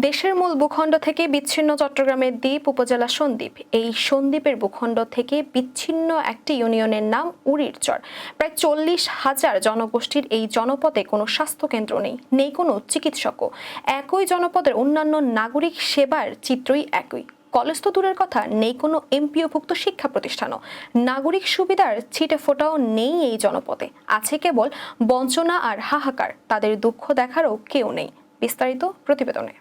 দেশের মূল ভূখণ্ড থেকে বিচ্ছিন্ন চট্টগ্রামের দ্বীপ উপজেলা সন্দ্বীপ। এই সন্দ্বীপের ভূখণ্ড থেকে বিচ্ছিন্ন একটি ইউনিয়নের নাম উড়িরচর। প্রায় 40,000 জনগোষ্ঠীর এই জনপদে কোনো স্বাস্থ্যকেন্দ্র নেই কোনো চিকিৎসকও। একই জনপদের অন্যান্য নাগরিক সেবার চিত্রই একই। কলেজ তো দূরের কথা, নেই কোনো এমপিওভুক্ত শিক্ষা প্রতিষ্ঠানও। নাগরিক সুবিধার ছিটে ফোটাও নেই এই জনপদে। আছে কেবল বঞ্চনা আর হাহাকার। তাদের দুঃখ দেখারও কেউ নেই। বিস্তারিত প্রতিবেদনে।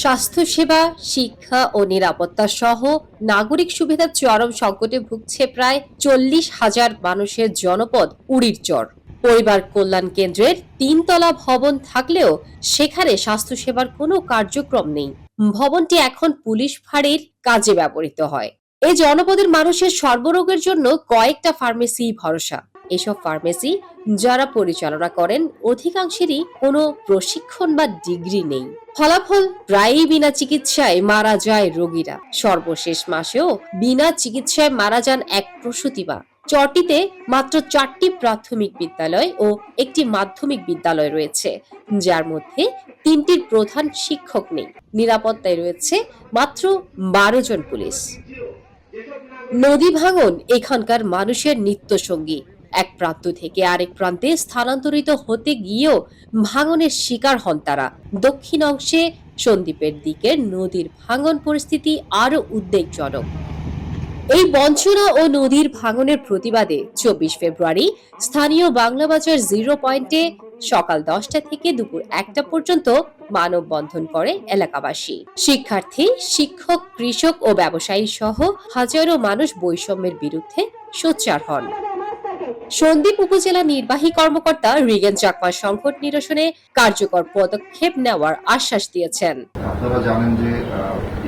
স্বাস্থ্যসেবা, শিক্ষা ও নিরাপত্তা সহ নাগরিক সুবিধার চরম সংকটে ভুগছে প্রায় 40,000 মানুষের জনপদ উড়িরচর। পরিবার কল্যাণ কেন্দ্রের 3 তলা ভবন থাকলেও সেখানে স্বাস্থ্যসেবার কোনো কার্যক্রম নেই। ভবনটি এখন পুলিশ ফাঁড়ির কাজে ব্যবহৃত হয়। এই জনপদের মানুষের সর্বরোগের জন্য কয়েকটা ফার্মেসি ভরসা। এসব ফার্মেসি যারা পরিচালনা করেন অধিকাংশেরই কোনো প্রশিক্ষণ বা ডিগ্রি নেই। ফলাফল, প্রায়ই বিনা চিকিৎসায় মারা যায় রোগীরা। সর্বশেষ মাসেও বিনা চিকিৎসায় মারা যান এক প্রসূতি মা। চরটিতে মাত্র 4টি প্রাথমিক বিদ্যালয় ও একটি মাধ্যমিক বিদ্যালয় রয়েছে, যার মধ্যে 3টির প্রধান শিক্ষক নেই। নিরাপত্তায় রয়েছে মাত্র 12 জন পুলিশ। নদী ভাঙন এখানকার মানুষের নিত্যসঙ্গী। এক প্রান্ত থেকে আরেক প্রান্তে স্থানান্তরিত হতে গিয়েও ভাঙনের শিকার হন তারা। দক্ষিণ অংশে সন্দ্বীপের দিকে নদীর ভাঙন পরিস্থিতি আরো উদ্বেগজনক। এই বঞ্চনা ও নদীর ভাঙনের প্রতিবাদে 24 ফেব্রুয়ারি স্থানীয় বাংলাবাজার 0 পয়েন্টে সকাল 10টা থেকে দুপুর 1টা পর্যন্ত মানববন্ধন করে এলাকাবাসী। শিক্ষার্থী, শিক্ষক, কৃষক ও ব্যবসায়ী সহ হাজারো মানুষ বৈষম্যের বিরুদ্ধে সোচ্চার হন। সন্দ্বীপ উপজেলা নির্বাহী কর্মকর্তা রিগেন চাকমা সংকট নিরসনে কার্যকর পদক্ষেপ নেওয়ার আশ্বাস দিয়েছেন। আপনারা জানেন যে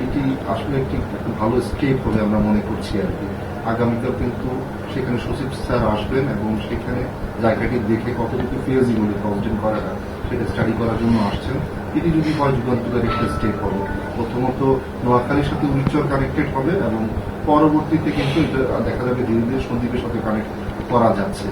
এটি আসলে একটি ভালো স্টেপ বলে আমরা মনে করছি আর কি। আগামীকাল কিন্তু সেখানে সচিব স্যার আসবেন এবং সেখানে জায়গাটি দেখে কতটুকু ফিজিবল কনটেন্ট করা সেটা স্টাডি করার জন্য আসছেন। এটি যদি হয় যুগান্তরের একটা স্টেপ হবে। প্রথমত নোয়াখালীর সাথে উড়িরচর কানেক্টেড হবে এবং পরবর্তীতে কিন্তু এটা দেখা যাবে ধীরে ধীরে সন্দ্বীপের সাথে কানেক্ট করা যাচ্ছে।